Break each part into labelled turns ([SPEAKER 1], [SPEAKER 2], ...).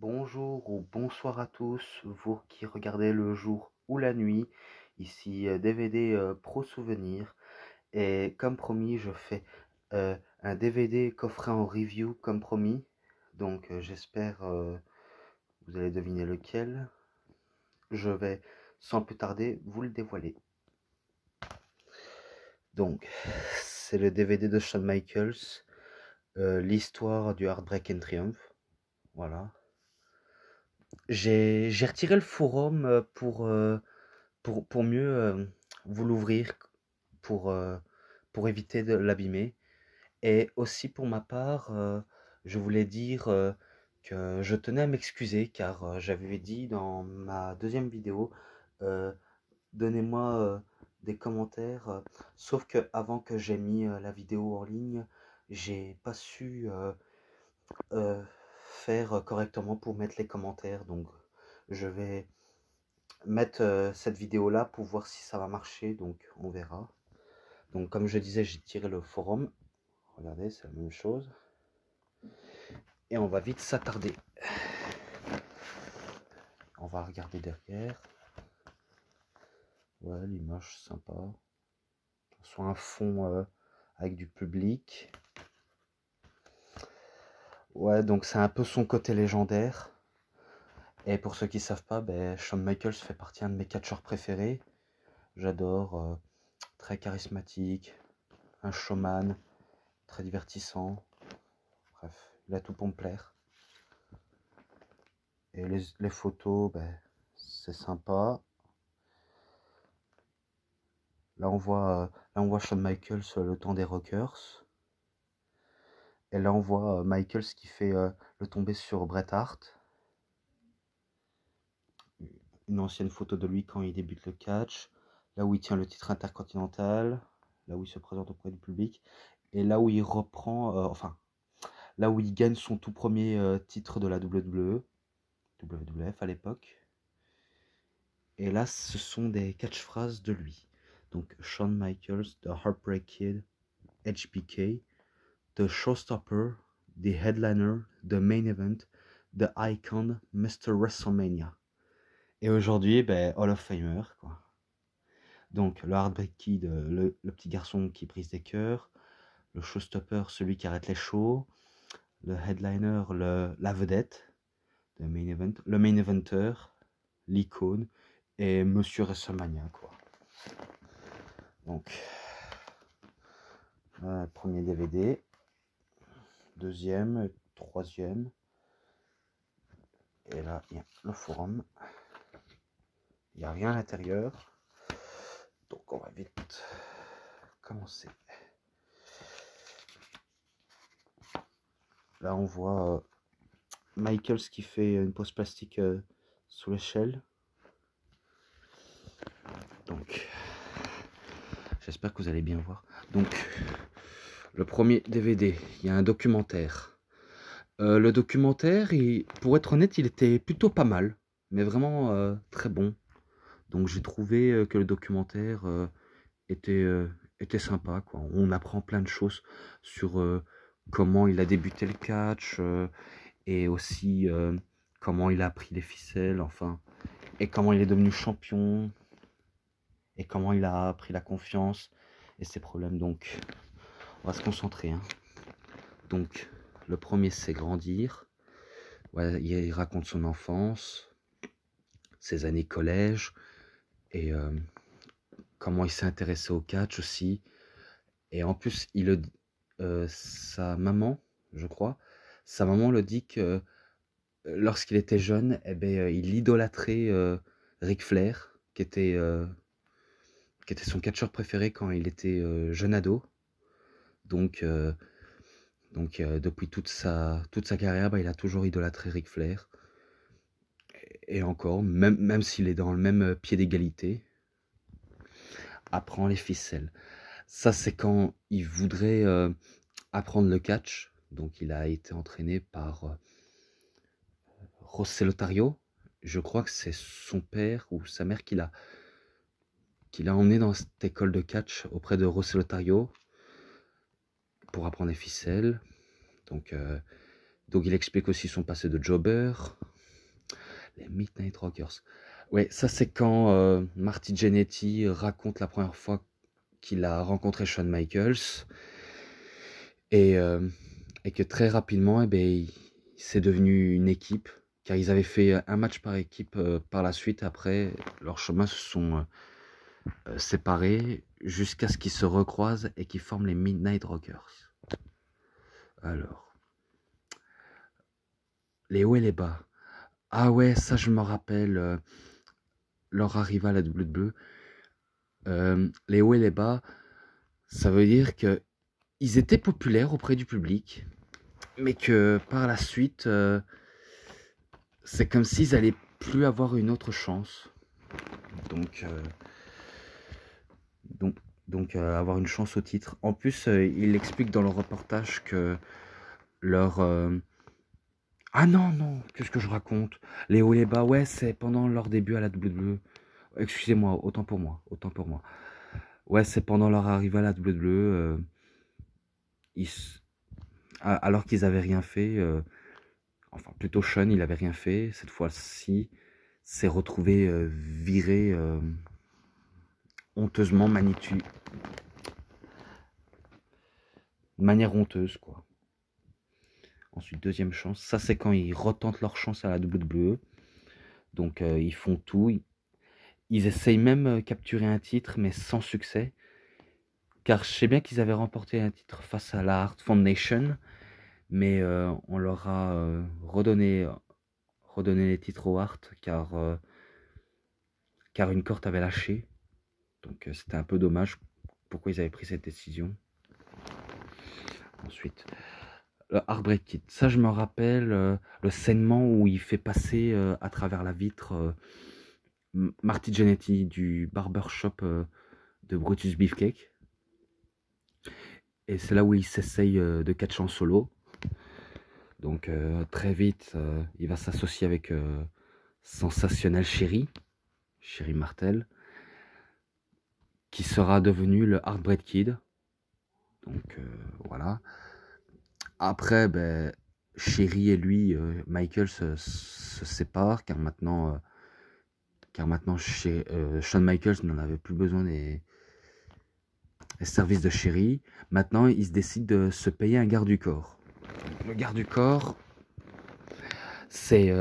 [SPEAKER 1] Bonjour ou bonsoir à tous, vous qui regardez le jour ou la nuit. Ici DVD Pro Souvenir. Et comme promis, je fais un DVD coffret en review comme promis. Donc j'espère vous allez deviner lequel. Je vais sans plus tarder vous le dévoiler. Donc c'est le DVD de Shawn Michaels, l'histoire du Heartbreak and Triumph. Voilà. J'ai retiré le forum pour mieux vous l'ouvrir, pour, euh, pour éviter de l'abîmer. Et aussi pour ma part, je voulais dire que je tenais à m'excuser car j'avais dit dans ma deuxième vidéo, euh, donnez-moi des commentaires. Sauf que avant que j'ai mis la vidéo en ligne, j'ai pas su euh, faire correctement pour mettre les commentaires. Donc je vais mettre cette vidéo là pour voir si ça va marcher, donc on verra. Donc comme je disais, j'ai tiré le forum, regardez, c'est la même chose, et on va vite s'attarder. On va regarder derrière. Ouais, l'image sympa, soit un fond avec du public. Ouais, donc c'est un peu son côté légendaire. Et pour ceux qui savent pas, Shawn Michaels fait partie d'un de mes catcheurs préférés. J'adore, très charismatique, un showman, très divertissant. Bref, il a tout pour me plaire. Et les photos, c'est sympa. Là on voit Shawn Michaels le temps des Rockers. Et là on voit Michaels qui fait le tombé sur Bret Hart. Une ancienne photo de lui quand il débute le catch. Là où il tient le titre intercontinental. Là où il se présente auprès du public. Et là où il reprend, là où il gagne son tout premier titre de la WWE, WWF à l'époque. Et là, ce sont des catchphrases de lui. Donc, Shawn Michaels, The Heartbreak Kid, HBK, The Showstopper, The Headliner, The Main Event, The Icon, Mr. WrestleMania. Et aujourd'hui, Hall of Famer, quoi. Donc, le Heartbreak Kid, le petit garçon qui brise des cœurs. Le Showstopper, celui qui arrête les shows. Le Headliner, la vedette. The Main Event. Le Main Eventer, l'icône. Et Monsieur WrestleMania, quoi. Donc, premier DVD, deuxième, troisième, et là il y a le forum, il n'y a rien à l'intérieur, donc on va vite commencer. Là on voit Michaels qui fait une pose plastique sous l'échelle, donc j'espère que vous allez bien voir. Donc le premier DVD, il y a un documentaire. Le documentaire, pour être honnête, il était plutôt pas mal, mais vraiment très bon. Donc j'ai trouvé que le documentaire était sympa, quoi. On apprend plein de choses sur comment il a débuté le catch et aussi comment il a appris les ficelles, enfin, et comment il est devenu champion et comment il a pris la confiance et ses problèmes. Donc on va se concentrer, hein. Donc le premier, c'est grandir. Ouais, il raconte son enfance, ses années collège et comment il s'est intéressé au catch aussi. Et en plus, sa maman, je crois, sa maman le dit que lorsqu'il était jeune, il idolâtrait Ric Flair, qui était son catcheur préféré quand il était jeune ado. Donc depuis toute sa carrière, il a toujours idolâtré Ric Flair. Et encore, même s'il est dans le même pied d'égalité, apprend les ficelles. Ça, c'est quand il voudrait apprendre le catch. Donc, il a été entraîné par José Lotario. Je crois que c'est son père ou sa mère qui l'a emmené dans cette école de catch auprès de José Lotario pour apprendre les ficelles. Donc il explique aussi son passé de jobber. Les Midnight Rockers. Ouais, ça c'est quand Marty Jannetty raconte la première fois qu'il a rencontré Shawn Michaels et, euh, et que très rapidement, c'est devenu une équipe, car ils avaient fait un match par équipe par la suite. Après, leurs chemins se sont séparés jusqu'à ce qu'ils se recroisent et qu'ils forment les Midnight Rockers. Alors, les hauts et les bas. Ah ouais, ça je me rappelle, leur arrivée à la WWE. Les hauts et les bas, ça veut dire que ils étaient populaires auprès du public, mais que par la suite, c'est comme s'ils allaient plus avoir une autre chance. Donc, avoir une chance au titre. En plus, il explique dans le reportage que leur... Ah non, non, qu'est-ce que je raconte? Les hauts et les bas, ouais, c'est pendant leur début à la WWE. Excusez-moi, autant pour moi, autant pour moi. Ouais, c'est pendant leur arrivée à la WWE, alors qu'ils avaient rien fait, enfin plutôt Sean, il avait rien fait. Cette fois-ci, s'est retrouvé viré honteusement, de manière honteuse, quoi. Ensuite, deuxième chance, ça c'est quand ils retentent leur chance à la WWE. Donc ils font tout, ils essayent même capturer un titre, mais sans succès. Car je sais bien qu'ils avaient remporté un titre face à la Hart Foundation, mais on leur a redonné les titres au Hart, car une corde avait lâché. Donc c'était un peu dommage pourquoi ils avaient pris cette décision. Ensuite, le Heartbreak Kid. Ça, je me rappelle le saignement où il fait passer à travers la vitre Marty Jannetty du barbershop de Brutus Beefcake. Et c'est là où il s'essaye de catch en solo. Donc très vite, il va s'associer avec Sensationnel Sherry Martel, qui sera devenu le Heartbreak Kid. Donc voilà. Après, Sherry et lui, Michael se séparent, car maintenant Shawn Michaels n'en avait plus besoin des services de Sherry. Maintenant, il se décide de se payer un garde du corps. Le garde du corps, c'est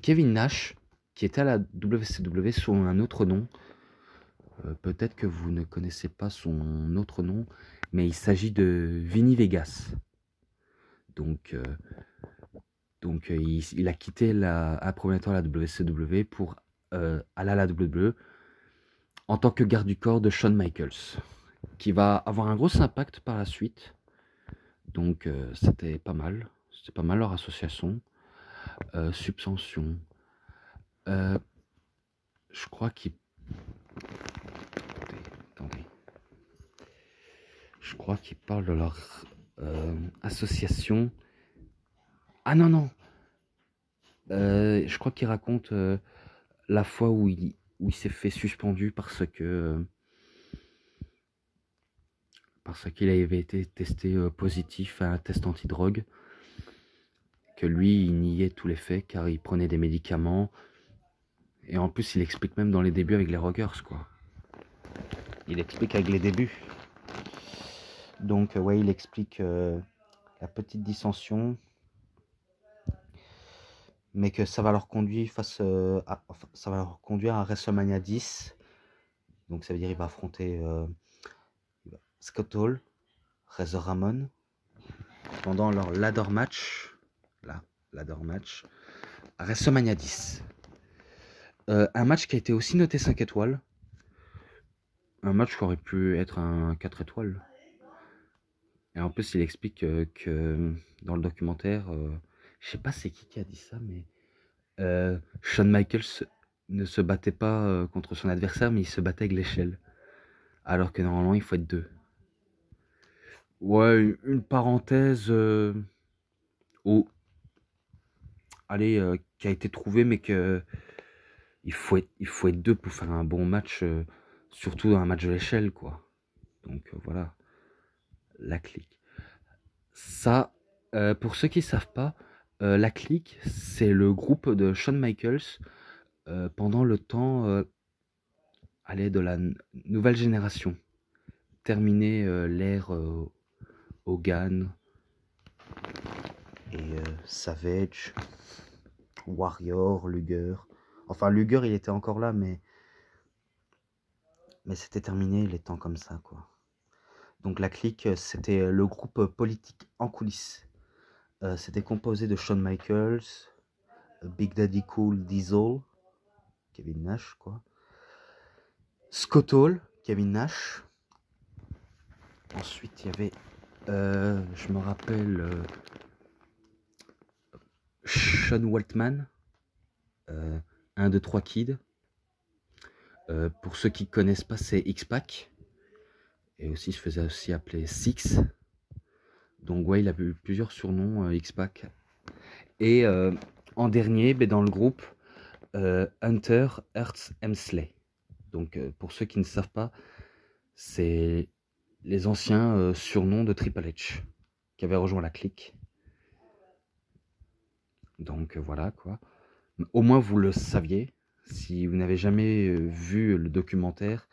[SPEAKER 1] Kevin Nash, qui était à la WCW sous un autre nom. Peut-être que vous ne connaissez pas son autre nom, mais il s'agit de Vinny Vegas. Donc il a quitté un premier temps la WCW pour aller à la WWE en tant que garde du corps de Shawn Michaels, qui va avoir un gros impact par la suite. Donc c'était pas mal leur association. Subvention. Je crois qu'il... Attendez. Je crois qu'il parle de leur association. Ah non, non. Je crois qu'il raconte la fois où il s'est fait suspendu parce qu'il avait été testé positif à un test antidrogue. Que lui, il niait tous les faits car il prenait des médicaments. Et en plus, il explique même dans les débuts avec les Rockers, quoi. Il explique avec les débuts. Donc, ouais, il explique la petite dissension, mais que ça va leur conduire ça va leur conduire à WrestleMania 10. Donc, ça veut dire qu'il va affronter Scott Hall, Razor Ramon, pendant leur ladder match. Ladder match à WrestleMania 10. Un match qui a été aussi noté 5 étoiles. Un match qui aurait pu être un 4 étoiles. Et en plus, il explique que dans le documentaire, je sais pas c'est qui a dit ça, mais Shawn Michaels ne se battait pas contre son adversaire, mais il se battait avec l'échelle. Alors que normalement, il faut être deux. Ouais, une parenthèse qui a été trouvée, mais que il faut être deux pour faire un bon match, surtout dans un match de l'échelle, quoi. Donc voilà, la clique. Ça, pour ceux qui ne savent pas, La Clique, c'est le groupe de Shawn Michaels pendant le temps de la nouvelle génération. Terminé l'ère Hogan et Savage, Warrior, Luger. Enfin, Luger, il était encore là, mais c'était terminé les temps comme ça, quoi. Donc la Clique, c'était le groupe politique en coulisses. C'était composé de Shawn Michaels, Big Daddy Cool, Diesel, Kevin Nash, quoi. Scott Hall, Kevin Nash. Ensuite, il y avait, je me rappelle, Sean Waltman, 1, 2, 3 Kid. Pour ceux qui ne connaissent pas, c'est X-Pac. Et aussi, je faisais aussi appeler Six. Donc, ouais, il a eu plusieurs surnoms, X-Pac. Et en dernier, dans le groupe, Hunter Hearst Helmsley. Donc, pour ceux qui ne savent pas, c'est les anciens surnoms de Triple H qui avaient rejoint la Clique. Donc, voilà, quoi. Au moins, vous le saviez. Si vous n'avez jamais vu le documentaire,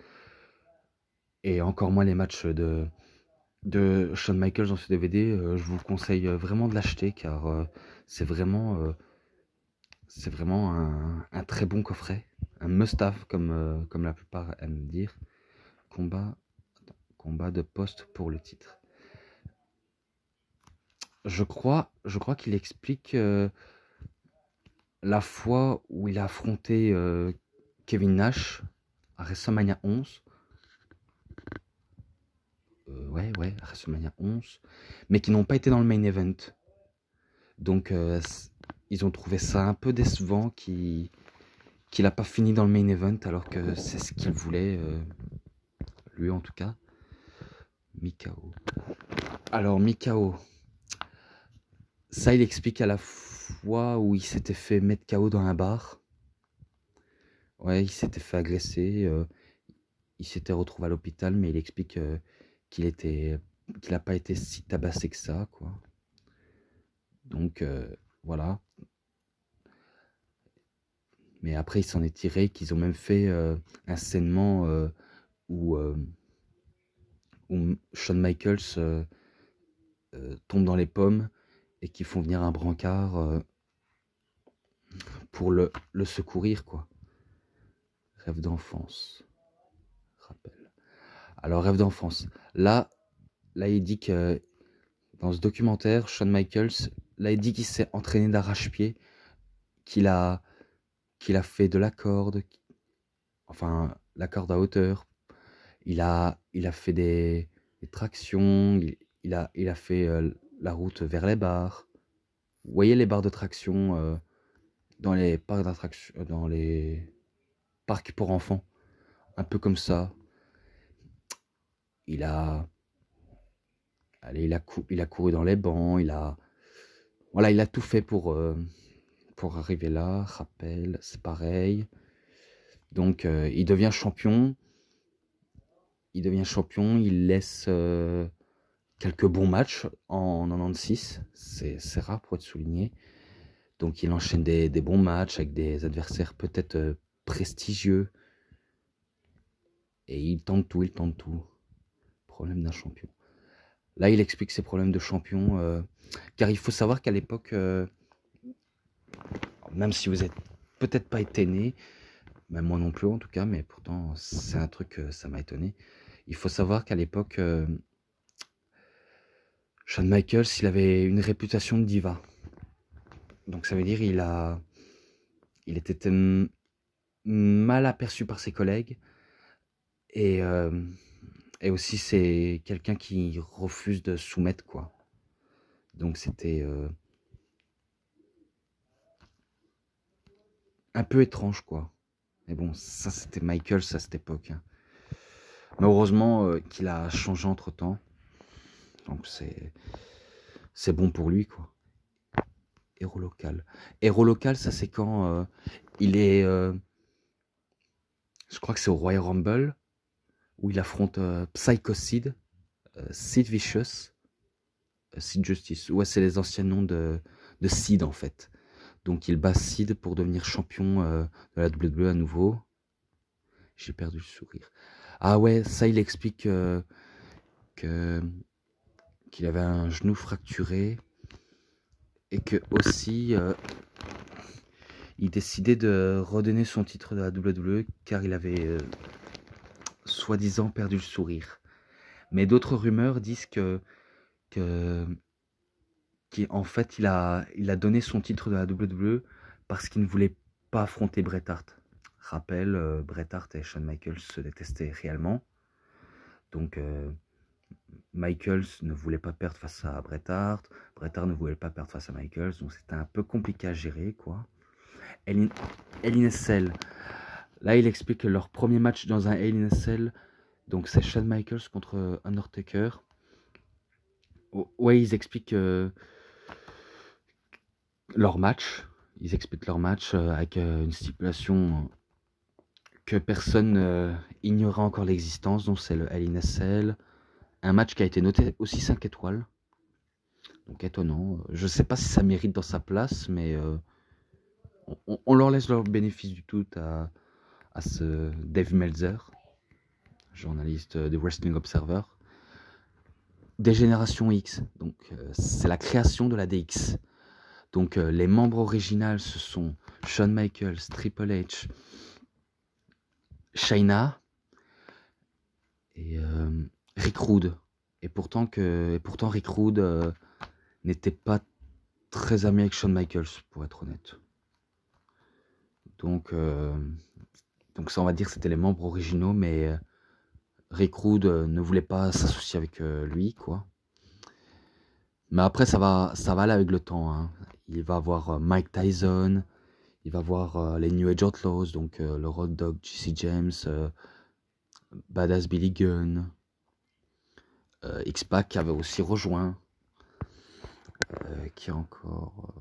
[SPEAKER 1] et encore moins les matchs de Shawn Michaels dans ce DVD, je vous conseille vraiment de l'acheter, car c'est vraiment un très bon coffret, un must-have comme la plupart aiment dire. Combat de poste pour le titre. Je crois qu'il explique la fois où il a affronté Kevin Nash à WrestleMania 11. Ouais, à WrestleMania 11, mais qui n'ont pas été dans le main event. Donc, ils ont trouvé ça un peu décevant qu'il n'a pas fini dans le main event, alors que c'est ce qu'il voulait, lui en tout cas. Mikao. Alors, Mikao, ça, il explique à la fois où il s'était fait mettre KO dans un bar. Ouais, il s'était fait agresser. Il s'était retrouvé à l'hôpital, mais il explique qu'il n'a pas été si tabassé que ça, quoi. Donc, voilà. Mais après, il s'en est tiré, qu'ils ont même fait un scènement où Shawn Michaels tombe dans les pommes et qu'ils font venir un brancard pour le secourir, quoi. Rêve d'enfance. Rappel. Alors, rêve d'enfance. Là, il dit que dans ce documentaire, Shawn Michaels, là, il dit qu'il s'est entraîné d'arrache-pied, qu'il a fait de la corde, enfin, la corde à hauteur. Il a fait des tractions, il a fait la route vers les bars. Vous voyez les barres de traction dans les parcs d'attraction, dans les parcs pour enfants, un peu comme ça. Il a couru dans les bancs, il a tout fait pour arriver là. Rappel, c'est pareil. Donc il devient champion. Il laisse quelques bons matchs en 96. C'est rare pour être souligné. Donc il enchaîne des bons matchs avec des adversaires peut-être prestigieux. Et il tente tout. Problème d'un champion. Là, il explique ses problèmes de champion. Car il faut savoir qu'à l'époque, même si vous n'êtes peut-être pas été né, même moi non plus en tout cas, mais pourtant c'est un truc, ça m'a étonné. Il faut savoir qu'à l'époque, Shawn Michaels, il avait une réputation de diva. Donc ça veut dire il était mal aperçu par ses collègues. Et aussi c'est quelqu'un qui refuse de soumettre, quoi. Donc c'était un peu étrange, quoi. Mais bon, ça c'était Michaels à cette époque, hein. Mais heureusement qu'il a changé entre temps. Donc c'est bon pour lui, quoi. Héros local. Héros local, ça c'est quand il est... je crois que c'est au Royal Rumble, où il affronte Psycho Sid, Sid Vicious, Sid Justice. Ouais, c'est les anciens noms de Sid en fait. Donc il bat Sid pour devenir champion de la WWE à nouveau. J'ai perdu le sourire. Ah ouais, ça il explique qu'il avait un genou fracturé et que aussi il décidait de redonner son titre de la WWE car il avait soi-disant perdu le sourire. Mais d'autres rumeurs disent qu'en fait il a donné son titre de la WWE parce qu'il ne voulait pas affronter Bret Hart. Rappel, Bret Hart et Shawn Michaels se détestaient réellement. Donc Michaels ne voulait pas perdre face à Bret Hart ne voulait pas perdre face à Michaels, donc c'était un peu compliqué à gérer, quoi. Hell in a Cell, là il explique que leur premier match dans un Hell in a Cell, donc c'est Shawn Michaels contre Undertaker. Ouais, ils expliquent leur match, avec une stipulation que personne ignorait encore l'existence, donc c'est le Hell in a Cell. Un match qui a été noté aussi 5 étoiles. Donc étonnant. Je sais pas si ça mérite dans sa place, mais on leur laisse leur bénéfice du tout à ce Dave Meltzer, journaliste de Wrestling Observer. Des générations X, donc c'est la création de la DX. Donc les membres originaux, ce sont Shawn Michaels, Triple H, Shayna et Rick Rude. Et pourtant Rick Rude n'était pas très ami avec Shawn Michaels, pour être honnête. Donc ça, on va dire que c'était les membres originaux, mais Rick Rude ne voulait pas s'associer avec lui, quoi. Mais après, ça va aller avec le temps, hein. Il va avoir Mike Tyson, il va voir les New Age Outlaws, donc le Road Dogg, Jesse James, Badass Billy Gunn, X-Pac qui avait aussi rejoint, qui encore...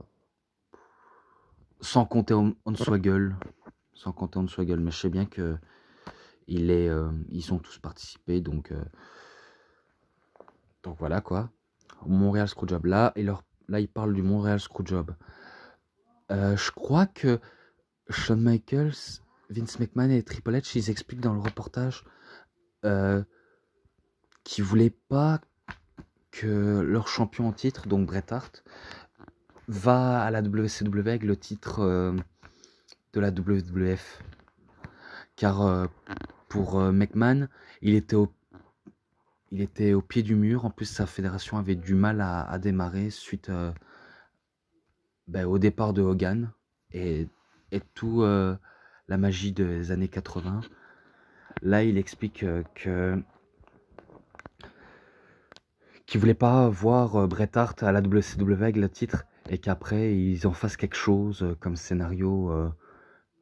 [SPEAKER 1] sans compter Hornswoggle, mais je sais bien que ils ont tous participé, donc voilà quoi. Montréal Screwjob là, et là ils parlent du Montréal Screwjob. Je crois que Shawn Michaels, Vince McMahon et Triple H, ils expliquent dans le reportage qu'ils voulaient pas que leur champion en titre, donc Bret Hart, va à la WCW avec le titre de la WWF. Car pour McMahon, il était au pied du mur. En plus, sa fédération avait du mal à démarrer suite au départ de Hogan et tout la magie des années 80. Là, il explique qu'il voulait pas voir Bret Hart à la WCW avec le titre et qu'après ils en fassent quelque chose comme scénario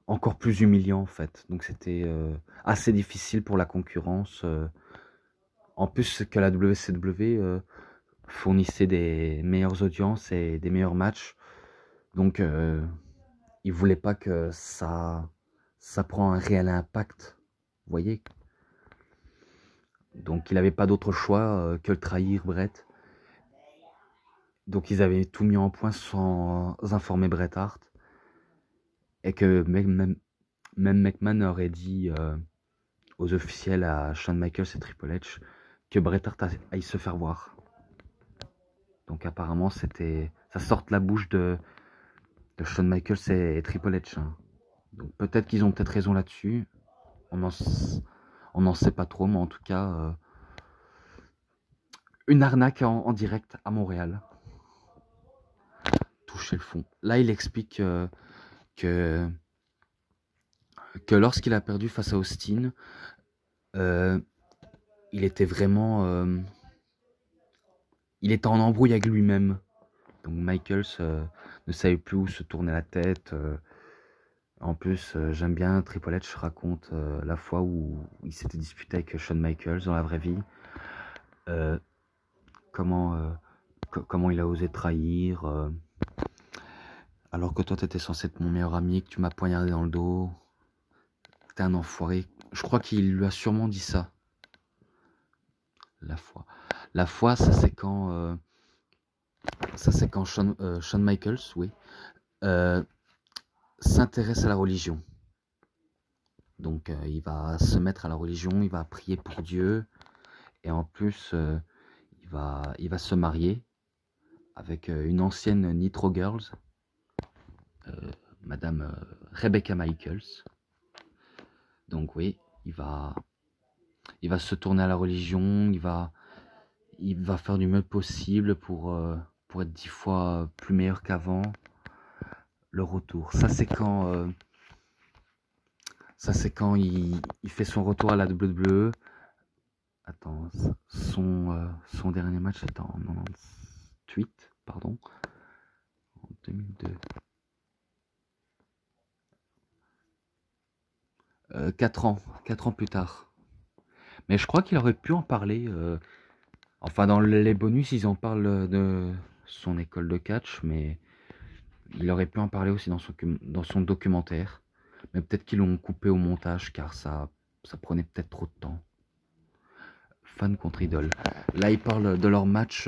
[SPEAKER 1] encore plus humiliant en fait. Donc c'était assez difficile pour la concurrence. En plus que la WCW fournissait des meilleures audiences et des meilleurs matchs. Donc ils voulaient pas que ça prend un réel impact. Vous voyez ? Donc il n'avait pas d'autre choix que le trahir Bret. Donc ils avaient tout mis en point sans informer Bret Hart. Et que même McMahon aurait dit aux officiels, à Shawn Michaels et Triple H, que Bret Hart aille se faire voir. Donc apparemment ça sort de la bouche de Shawn Michaels et Triple H. Hein. Donc peut-être qu'ils ont peut-être raison là-dessus. On n'en sait pas trop, mais en tout cas, une arnaque en direct à Montréal. Toucher le fond. Là, il explique que lorsqu'il a perdu face à Austin, il était vraiment... il était en embrouille avec lui-même. Donc Michaels ne savait plus où se tourner la tête. En plus, j'aime bien Triple H raconte la fois où il s'était disputé avec Shawn Michaels dans la vraie vie. Comment il a osé trahir. Alors que toi, t'étais censé être mon meilleur ami, que tu m'as poignardé dans le dos. T'es un enfoiré. Je crois qu'il lui a sûrement dit ça. La fois, ça c'est quand Ça, c'est quand Shawn Michaels, oui, s'intéresse à la religion. Donc, il va se mettre à la religion, il va prier pour Dieu. Et en plus, il va se marier avec une ancienne Nitro Girls, Madame Rebecca Michaels. Donc oui, il va se tourner à la religion, il va faire du mieux possible pour être 10 fois plus meilleur qu'avant. Le retour, ça c'est quand il fait son retour à la WWE. Attends, son dernier match était en 98, pardon, en 2002. 4 ans plus tard. Mais je crois qu'il aurait pu en parler. Enfin, dans les bonus, ils en parlent de son école de catch, mais il aurait pu en parler aussi dans son documentaire. Mais peut-être qu'ils l'ont coupé au montage, car ça prenait peut-être trop de temps. Fan contre idole. Là, il parle de leur match.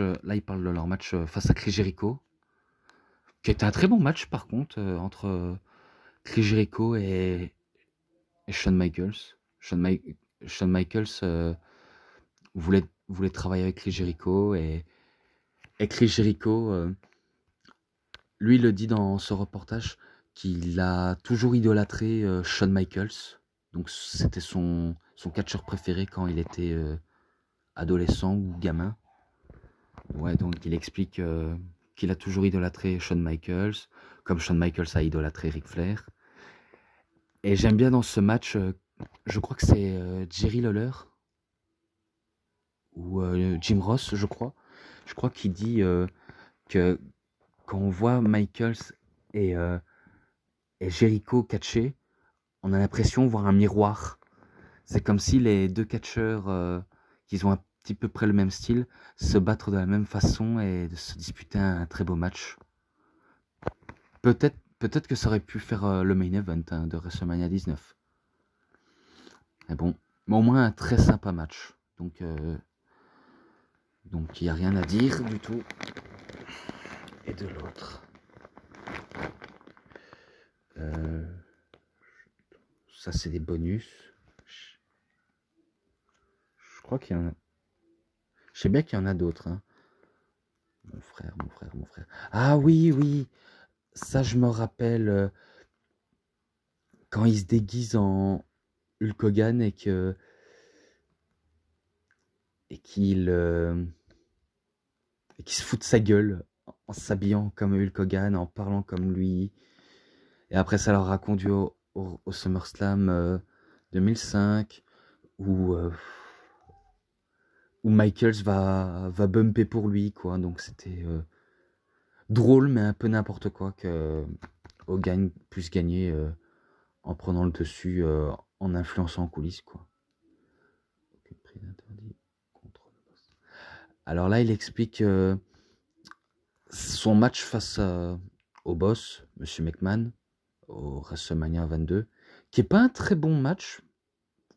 [SPEAKER 1] Face à Chris Jericho, qui était un très bon match par contre entre Chris Jericho et Shawn Michaels. Shawn Michaels voulait travailler avec Chris Jericho et Chris Jericho, lui, il le dit dans ce reportage qu'il a toujours idolâtré Shawn Michaels. Donc c'était son catcheur préféré quand il était adolescent ou gamin. Ouais, donc il explique qu'il a toujours idolâtré Shawn Michaels, comme Shawn Michaels a idolâtré Ric Flair. Et j'aime bien dans ce match, je crois que c'est Jerry Lawler ou Jim Ross, je crois. Je crois qu'il dit que quand on voit Michaels et Jericho catcher, on a l'impression de voir un miroir. C'est comme si les deux catcheurs qui ont un petit peu près le même style se battre de la même façon et de se disputer un très beau match. Peut-être que ça aurait pu faire le main event de WrestleMania 19. Mais bon, mais au moins un très sympa match. Donc il n'y a rien à dire du tout. Et de l'autre. Ça c'est des bonus. Je crois qu'il y en a. Je sais bien qu'il y en a d'autres. Hein. Mon frère. Ah oui. Ça je me rappelle quand il se déguise en Hulk Hogan et qu'il se fout de sa gueule en s'habillant comme Hulk Hogan, en parlant comme lui. Et après ça leur a conduit au SummerSlam 2005 où Michaels va bumper pour lui, quoi. Donc c'était drôle, mais un peu n'importe quoi que Hogan puisse gagner en prenant le dessus, en influençant en coulisses, quoi. Alors là, il explique son match face au boss, Monsieur McMahon, au WrestleMania 22, qui est pas un très bon match,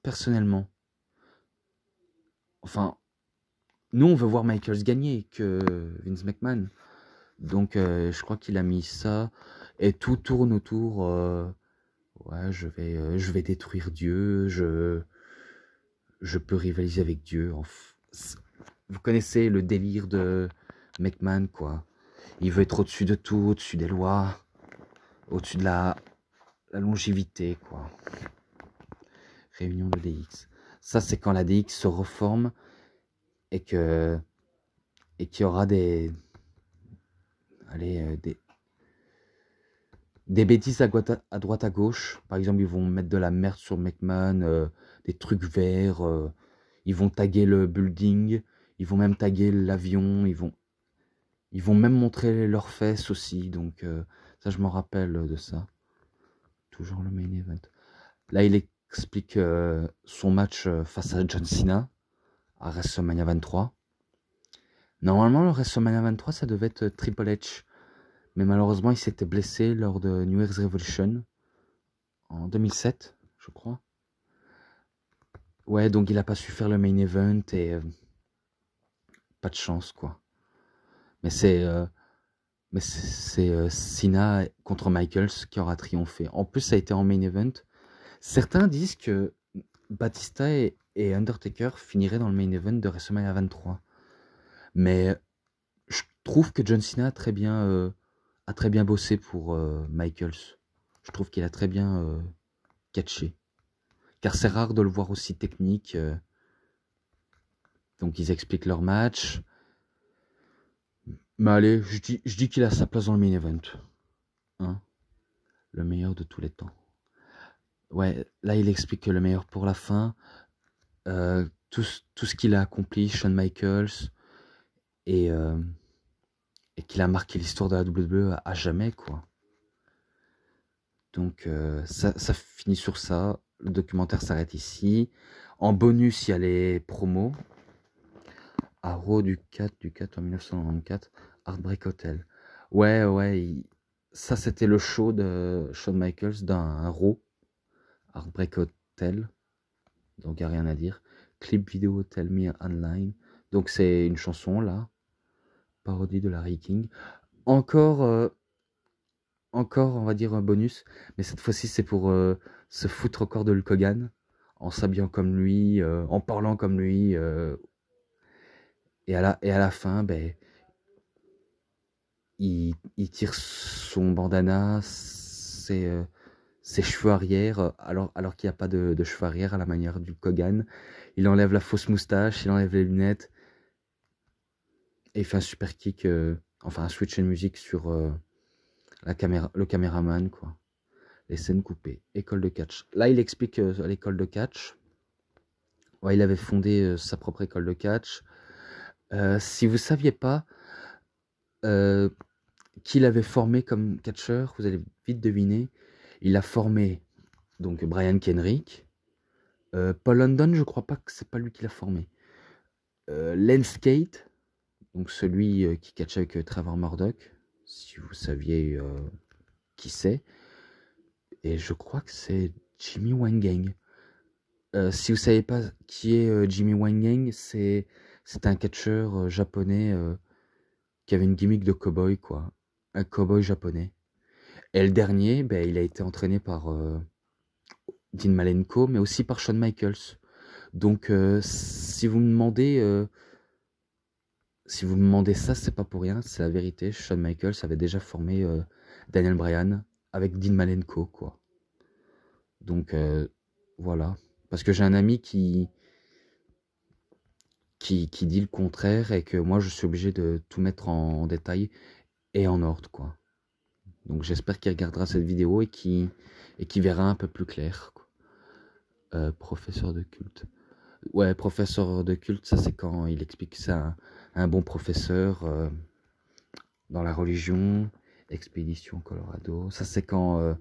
[SPEAKER 1] personnellement. Enfin, nous, on veut voir Michaels gagner que Vince McMahon. Donc, je crois qu'il a mis ça. Et tout tourne autour. Ouais, je vais détruire Dieu. Je peux rivaliser avec Dieu. Vous connaissez le délire de McMahon, quoi. Il veut être au-dessus de tout, au-dessus des lois, au-dessus de la longévité, quoi. Réunion de DX. Ça, c'est quand la DX se reforme et qu'il y aura des bêtises à droite à gauche. Par exemple, ils vont mettre de la merde sur McMahon, des trucs verts, ils vont taguer le building, ils vont même taguer l'avion, ils vont même montrer leurs fesses aussi. Donc ça, je m'en rappelle de ça. Toujours le main event. Là, il explique son match face à John Cena à WrestleMania 23. Normalement, le WrestleMania 23, ça devait être Triple H. Mais malheureusement, il s'était blessé lors de New Year's Revolution en 2007, je crois. Ouais, donc il n'a pas su faire le main event et pas de chance, quoi. Mais c'est Mais c'est Cena contre Michaels qui aura triomphé. En plus, ça a été en main event. Certains disent que Batista et Undertaker finiraient dans le main event de WrestleMania 23. Mais je trouve que John Cena a très bien bossé pour Michaels. Je trouve qu'il a très bien catché. Car c'est rare de le voir aussi technique. Donc ils expliquent leur match. Mais allez, je dis qu'il a sa place dans le main event. Hein, le meilleur de tous les temps. Ouais, là il explique que le meilleur pour la fin. Tout ce qu'il a accompli, Shawn Michaels, et qu'il a marqué l'histoire de la WWE à jamais, quoi. Donc ça finit sur ça. Le documentaire s'arrête ici. En bonus, il y a les promos. À Raw du 4 en 1994, Heartbreak Hotel. Ouais, ça c'était le show de Shawn Michaels d'un Raw, Heartbreak Hotel. Donc il n'y a rien à dire. Clip vidéo Tell Me Online. Donc c'est une chanson là. Parodie de Larry King. Encore, on va dire un bonus. Mais cette fois-ci c'est pour se foutre encore de Hulk Hogan. En s'habillant comme lui, en parlant comme lui. Et à la fin, ben, il tire son bandana, ses cheveux arrière, alors qu'il n'y a pas de cheveux arrière à la manière du Kogan. Il enlève la fausse moustache, il enlève les lunettes. Et il fait un super kick, enfin un switch en musique sur le caméraman, quoi. Les scènes coupées. École de catch. Là, il explique l'école de catch. Ouais, il avait fondé sa propre école de catch. Si vous ne saviez pas qui l'avait formé comme catcheur, vous allez vite deviner. Il a formé donc Brian Kendrick. Paul London, je crois pas que c'est pas lui qui l'a formé. Lance Kate, donc celui qui catch avec Trevor Murdoch, si vous saviez qui c'est. Et je crois que c'est Jimmy Wang. Si vous savez pas qui est Jimmy Wang, c'est un catcheur japonais qui avait une gimmick de cowboy, quoi. Un cowboy japonais. Et le dernier, ben, il a été entraîné par Dean Malenko, mais aussi par Shawn Michaels. Donc, si vous me demandez ça, c'est pas pour rien, c'est la vérité. Shawn Michaels avait déjà formé Daniel Bryan avec Dean Malenko, quoi. Donc, voilà. Parce que j'ai un ami qui dit le contraire et que moi, je suis obligé de tout mettre en détail et en ordre, quoi. Donc, j'espère qu'il regardera cette vidéo et qu'il verra un peu plus clair, quoi. Professeur de culte. Ouais, professeur de culte, ça c'est quand il explique que c'est un bon professeur dans la religion. Expédition Colorado. Ça c'est quand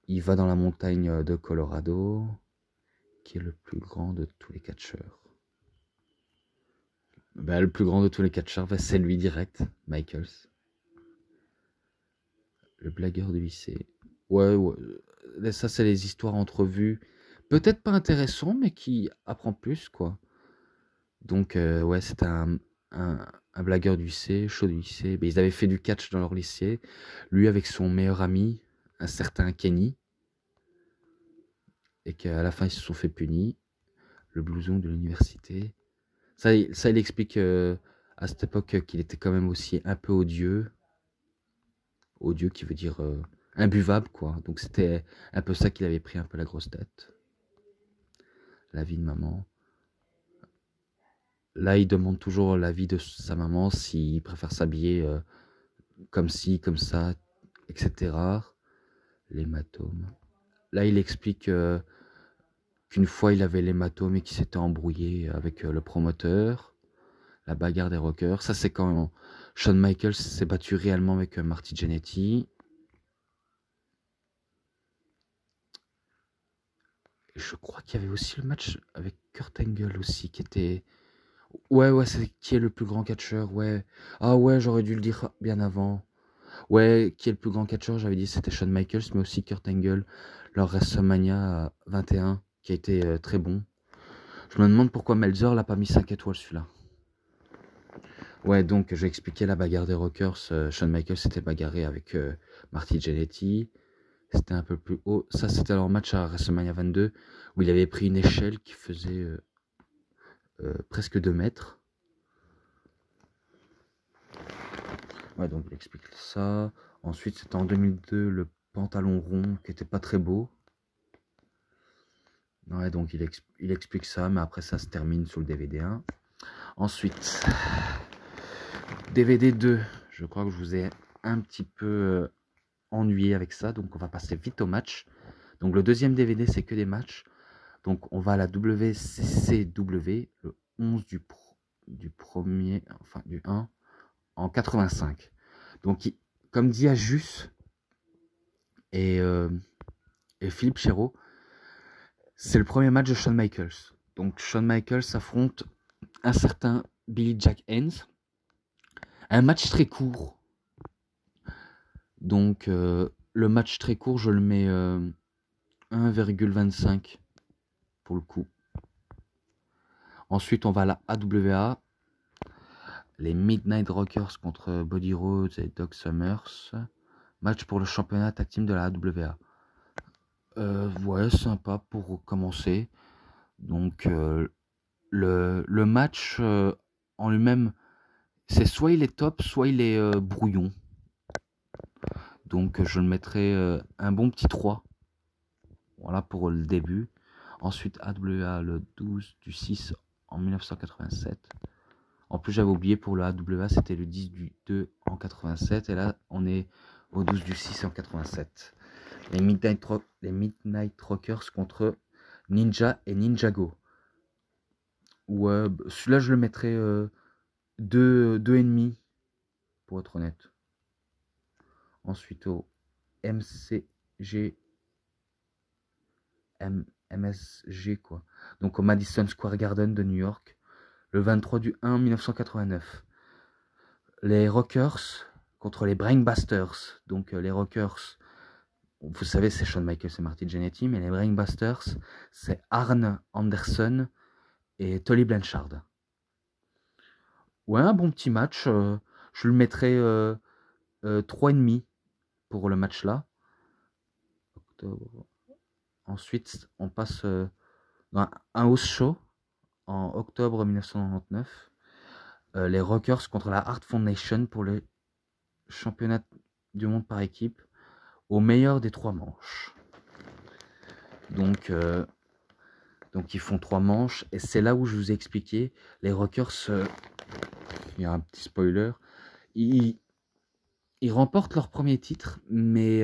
[SPEAKER 1] il va dans la montagne de Colorado, qui est le plus grand de tous les catcheurs. Ben, le plus grand de tous les catcheurs, ben, c'est lui direct, Michaels. Le blagueur du lycée. Ouais. Ça c'est les histoires entrevues. Peut-être pas intéressant, mais qui apprend plus, quoi. Donc, ouais, c'était un blagueur du lycée, chaud du lycée. Ben, ils avaient fait du catch dans leur lycée. Lui avec son meilleur ami, un certain Kenny. Et qu'à la fin, ils se sont fait punir. Le blouson de l'université. Ça, il explique à cette époque qu'il était quand même aussi un peu odieux. Odieux qui veut dire imbuvable, quoi. Donc, c'était un peu ça qu'il avait pris un peu la grosse tête. La vie de maman. Là, il demande toujours l'avis de sa maman, s'il préfère s'habiller comme ci, comme ça, etc. L'hématome. Là, il explique qu'une fois, il avait l'hématome et qu'il s'était embrouillé avec le promoteur. La bagarre des rockers. Ça, c'est quand Shawn Michaels s'est battu réellement avec Marty Jannetty. Et je crois qu'il y avait aussi le match avec Kurt Angle aussi, qui était... Ouais, c'est qui est le plus grand catcheur, ouais. Ah ouais, j'aurais dû le dire bien avant. Ouais, qui est le plus grand catcheur, j'avais dit c'était Shawn Michaels, mais aussi Kurt Angle, leur WrestleMania 21, qui a été très bon. Je me demande pourquoi Meltzer l'a pas mis 5 étoiles celui-là. Ouais, donc j'ai expliqué la bagarre des Rockers. Shawn Michaels s'était bagarré avec Marty Jannetty. C'était un peu plus haut. Ça, c'était leur match à WrestleMania 22 où il avait pris une échelle qui faisait presque 2 mètres. Ouais, donc il explique ça. Ensuite, c'était en 2002 le pantalon rond qui était pas très beau. Ouais, donc il explique ça, mais après ça se termine sur le DVD 1. Ensuite, DVD 2. Je crois que je vous ai un petit peu ennuyé avec ça, donc on va passer vite au match. Donc le deuxième DVD, c'est que des matchs. Donc on va à la WCCW, le 11 du premier, enfin du 1, en 85. Donc comme dit Ajus et Philippe Chéreau, c'est le premier match de Shawn Michaels. Donc Shawn Michaels affronte un certain Billy Jack Haynes. Un match très court. Donc le match très court, je le mets 1,25 pour le coup. Ensuite, on va à la AWA. Les Midnight Rockers contre Buddy Rhodes et Doug Summers. Match pour le championnat tag team de la AWA. Ouais, sympa pour commencer. Donc, le match en lui-même, c'est soit il est top, soit il est brouillon. Donc, je le mettrai un bon petit 3. Voilà pour le début. Ensuite, AWA le 12 du 6 en 1987. En plus, j'avais oublié pour le AWA, c'était le 10 du 2 en 87. Et là, on est au 12 du 6 en 87. Les Midnight Rockers contre Ninja et Ninjago. Ouais, celui-là, je le mettrais 2,5 pour être honnête. Ensuite, au MSG, quoi. Donc au Madison Square Garden de New York, le 23 du 1 1989. Les Rockers contre les Brainbusters. Donc les Rockers, vous savez, c'est Shawn Michaels et Marty Jannetty, mais les Brainbusters, c'est Arn Anderson et Tully Blanchard. Ouais, un bon petit match. Je le mettrais 3,5 pour le match là. Octobre. Ensuite, on passe dans un house show en octobre 1999. Les Rockers contre la Hart Foundation pour le championnat du monde par équipe au meilleur des 3 manches. Donc ils font 3 manches et c'est là où je vous ai expliqué. Les Rockers, il y a un petit spoiler, ils remportent leur premier titre, mais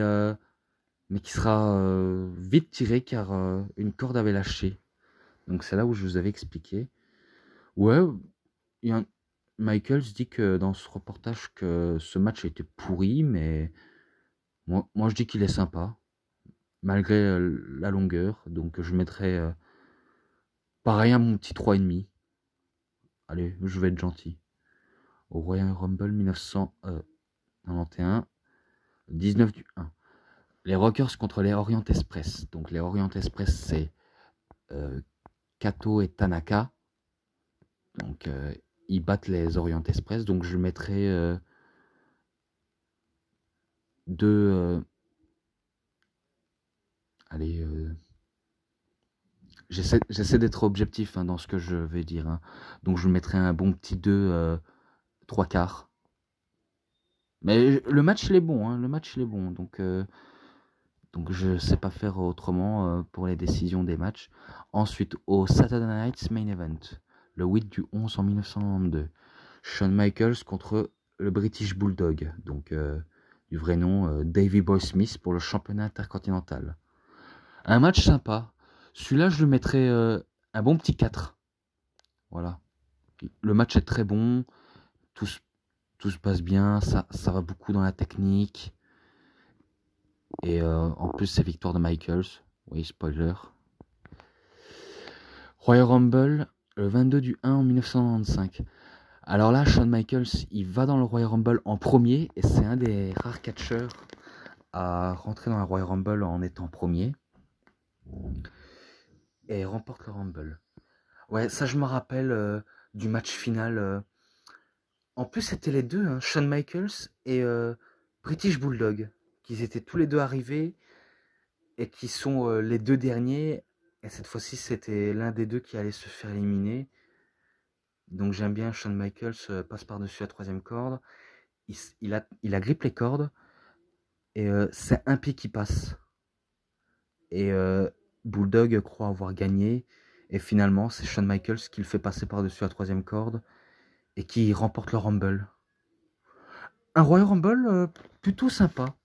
[SPEAKER 1] qui sera vite tiré car une corde avait lâché. Donc c'est là où je vous avais expliqué. Ouais, Michaels dit que dans ce reportage que ce match a été pourri, mais moi je dis qu'il est sympa, malgré la longueur. Donc je mettrai pareil à mon petit 3,5. Allez, je vais être gentil. Au Royal Rumble 1991, 19 du 1. Les Rockers contre les Orient Express. Donc les Orient Express, c'est Kato et Tanaka. Donc ils battent les Orient Express. Donc je mettrai allez, j'essaie d'être objectif dans ce que je vais dire. Donc je mettrai un bon petit 2, 3 quarts. Mais le match il est bon, le match il est bon. Donc je sais pas faire autrement pour les décisions des matchs. Ensuite, au Saturday Night's Main Event, le 8 du 11 en 1992. Shawn Michaels contre le British Bulldog. Donc du vrai nom, Davey Boy Smith pour le championnat intercontinental. Un match sympa. Celui-là, je le mettrais un bon petit 4. Voilà. Le match est très bon. Tout se passe bien. Ça va beaucoup dans la technique. Et en plus, c'est victoire de Michaels. Oui, spoiler. Royal Rumble, le 22 du 1 en 1995. Alors là, Shawn Michaels, il va dans le Royal Rumble en premier. Et c'est un des rares catcheurs à rentrer dans la Royal Rumble en étant premier. Et remporte le Rumble. Ouais, ça je me rappelle du match final En plus, c'était les deux, hein, Shawn Michaels et British Bulldog, qui étaient tous les deux arrivés et qui sont les deux derniers. Et cette fois-ci, c'était l'un des deux qui allait se faire éliminer. Donc j'aime bien Shawn Michaels passe par-dessus la troisième corde. Il agrippe les cordes et c'est un pied qui passe. Et Bulldog croit avoir gagné. Et finalement, c'est Shawn Michaels qui le fait passer par-dessus la troisième corde et qui remporte le Rumble. Un Royal Rumble plutôt sympa.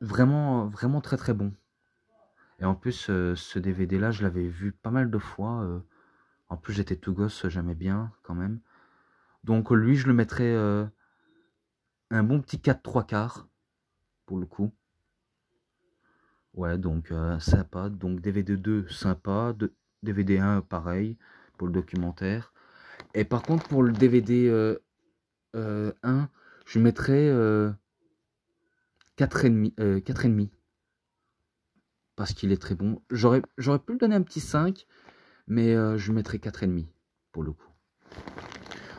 [SPEAKER 1] Vraiment, vraiment très très bon. Et en plus, ce DVD-là, je l'avais vu pas mal de fois. En plus, j'étais tout gosse, j'aimais bien quand même. Donc lui, je le mettrais un bon petit 4/3 pour le coup. Ouais, donc sympa. Donc DVD 2, sympa. DVD 1, pareil, pour le documentaire. Et par contre, pour le DVD 1, je mettrais 4,5. 4,5. Parce qu'il est très bon. J'aurais pu lui donner un petit 5, mais je lui mettrais 4,5 pour le coup.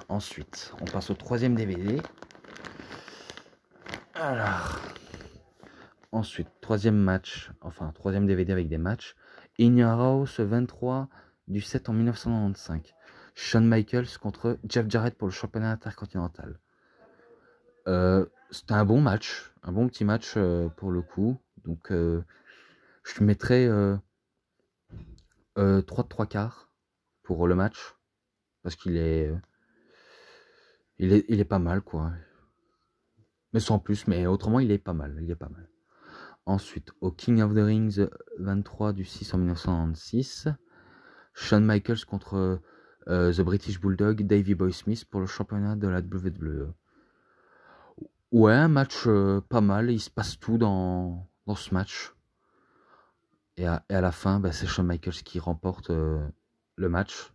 [SPEAKER 1] Ensuite, on passe au troisième DVD. Alors, ensuite, troisième match, enfin troisième DVD avec des matchs. In Your House 23 du 7 en 1995. Shawn Michaels contre Jeff Jarrett pour le championnat intercontinental. C'était un bon match, un bon petit match pour le coup. Donc, je mettrais 3/3 pour le match. Parce qu'il est, il est pas mal, quoi. Mais sans plus, mais autrement, il est pas mal. Il est pas mal. Ensuite, au King of the Rings 23 du 6 en 1996, Shawn Michaels contre The British Bulldog, Davey Boy Smith pour le championnat de la WWE. Ouais, un match pas mal, il se passe tout dans ce match. Et à la fin, bah, c'est Shawn Michaels qui remporte le match.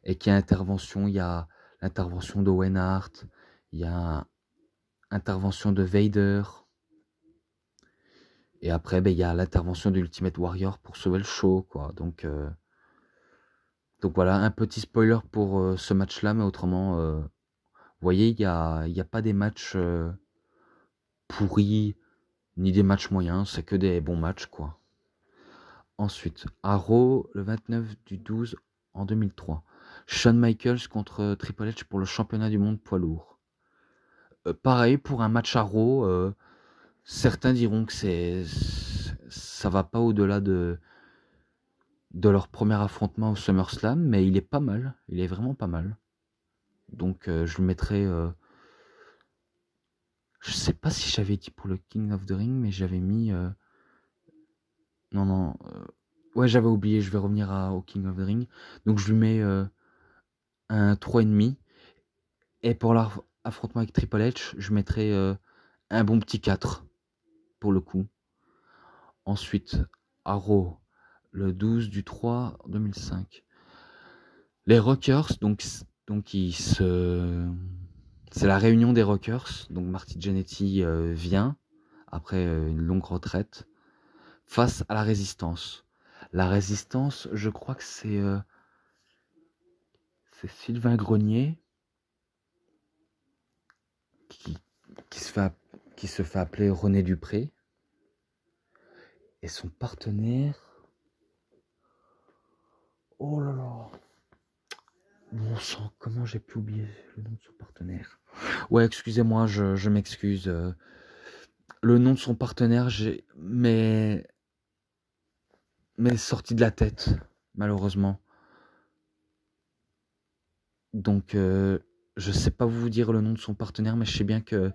[SPEAKER 1] Et qui a intervention, il y a l'intervention d'Owen Hart, il y a intervention de Vader. Et après, ben, il y a l'intervention de Ultimate Warrior pour sauver le show, quoi. Donc voilà, un petit spoiler pour ce match-là, mais autrement, vous voyez, il y a pas des matchs pourris, ni des matchs moyens, c'est que des bons matchs, quoi. Ensuite, à Raw, le 29 du 12 en 2003. Shawn Michaels contre Triple H pour le championnat du monde poids lourd. Pareil, pour un match à Raw, certains diront que ça va pas au-delà de leur premier affrontement au SummerSlam, mais il est pas mal, il est vraiment pas mal. Donc je le mettrai, je sais pas si j'avais dit pour le King of the Ring, mais j'avais mis, non, ouais j'avais oublié, je vais revenir au King of the Ring, donc je lui mets un 3,5, et pour l'affrontement avec Triple H, je mettrai un bon petit 4, pour le coup. Ensuite, à Raw, le 12 du 3 2005. Les Rockers, donc c'est la réunion des Rockers. Donc Marty Jannetty vient après une longue retraite face à la Résistance. La Résistance, je crois que c'est Sylvain Grenier qui se fait appeler René Dupré et son partenaire. Oh là là. Bon sang, comment j'ai pu oublier le nom de son partenaire? Ouais, excusez-moi, je m'excuse. Le nom de son partenaire, mais sorti de la tête, malheureusement. Donc, je sais pas vous dire le nom de son partenaire, mais je sais bien que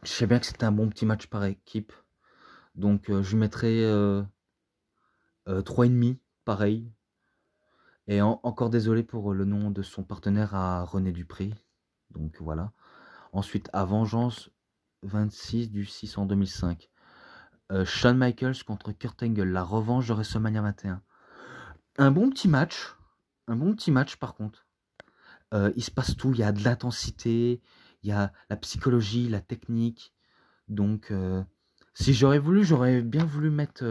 [SPEAKER 1] c'était un bon petit match par équipe. Donc, je mettrai 3,5, pareil. Et encore désolé pour le nom de son partenaire à René Dupré. Donc, voilà. Ensuite, à Vengeance 26 du 6 en 2005. Shawn Michaels contre Kurt Angle, la revanche de WrestleMania 21. Un bon petit match par contre. Il se passe tout, il y a de l'intensité, il y a la psychologie, la technique. Donc, si j'aurais bien voulu mettre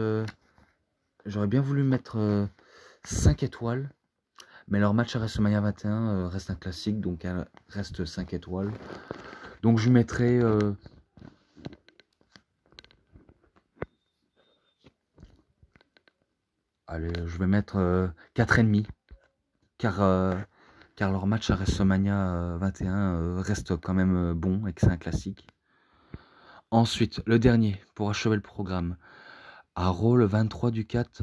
[SPEAKER 1] 5 étoiles. Mais leur match à WrestleMania 21 reste un classique, donc elle reste 5 étoiles. Donc je lui mettrai... allez, je vais mettre 4,5. Car leur match à WrestleMania 21 reste quand même bon et que c'est un classique. Ensuite, le dernier, pour achever le programme. À Raw, le 23 du 4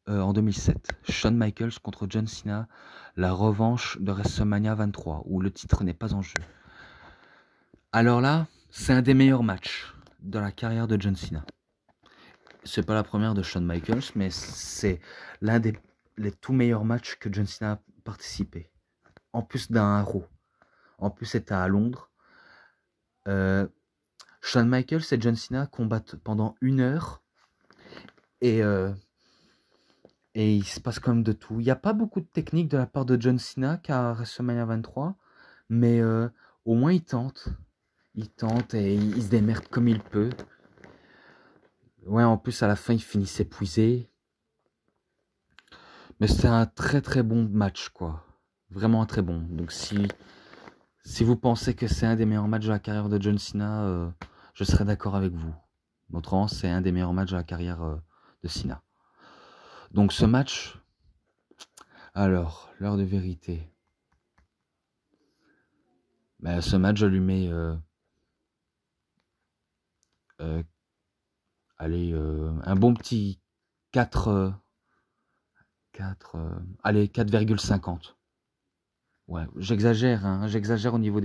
[SPEAKER 1] en 2007. Shawn Michaels contre John Cena. La revanche de WrestleMania 23, où le titre n'est pas en jeu. Alors là, c'est un des meilleurs matchs de la carrière de John Cena. C'est pas la première de Shawn Michaels, mais c'est l'un des tout meilleurs matchs que John Cena a participé. En plus d'un Raw. En plus, c'était à Londres. Shawn Michaels et John Cena combattent pendant 1 heure. Et il se passe comme de tout. Il n'y a pas beaucoup de technique de la part de John Cena qu'à WrestleMania 23. Mais au moins, il tente. Il tente et il se démerde comme il peut. Ouais, en plus, à la fin, il finit épuisé. Mais c'était un très très bon match, quoi. Vraiment un très bon. Donc si vous pensez que c'est un des meilleurs matchs de la carrière de John Cena, je serais d'accord avec vous. Autrement, c'est un des meilleurs matchs de la carrière de Cena. Donc ce match, alors, l'heure de vérité. Ben, ce match, je lui mets... allez, un bon petit 4... 4 allez, 4,50. Ouais, j'exagère, hein, j'exagère au niveau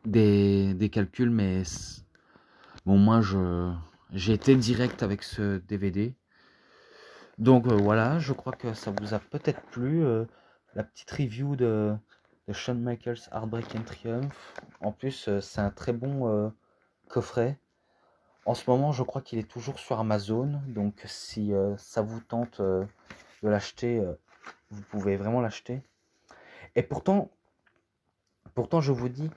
[SPEAKER 1] des calculs, mais bon, moi, j'ai été direct avec ce DVD. Donc voilà, je crois que ça vous a peut-être plu, la petite review de Shawn Michaels Heartbreak and Triumph. En plus, c'est un très bon coffret. En ce moment, je crois qu'il est toujours sur Amazon. Donc si ça vous tente de l'acheter, vous pouvez vraiment l'acheter. Et pourtant, je vous dis,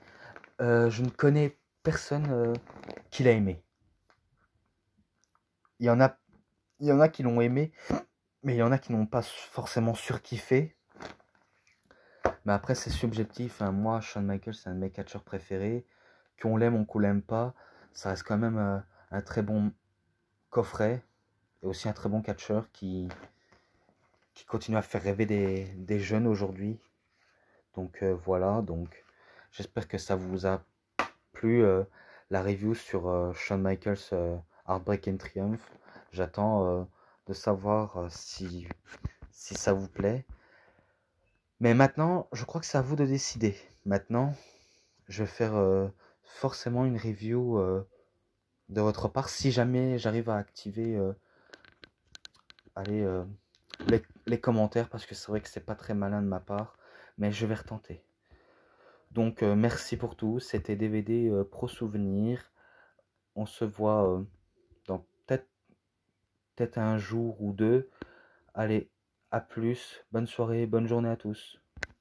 [SPEAKER 1] je ne connais personne qui l'a aimé. Il y en a qui l'ont aimé, mais il y en a qui n'ont pas forcément surkiffé. Mais après, c'est subjectif. Hein. Moi, Shawn Michaels, c'est un de mes catcheurs préférés. Qu'on l'aime ou qu'on l'aime pas, ça reste quand même un très bon coffret. Et aussi un très bon catcheur qui continue à faire rêver des jeunes aujourd'hui. Donc voilà, donc j'espère que ça vous a plu, la review sur Shawn Michaels Heartbreak and Triumph. J'attends de savoir si ça vous plaît. Mais maintenant, je crois que c'est à vous de décider. Maintenant, je vais faire forcément une review de votre part si jamais j'arrive à activer allez, les commentaires, parce que c'est vrai que c'est pas très malin de ma part, mais je vais retenter. Donc merci pour tout, c'était DVD Pro Souvenir. On se voit dans peut-être un jour ou deux. Allez, à plus, bonne soirée, bonne journée à tous.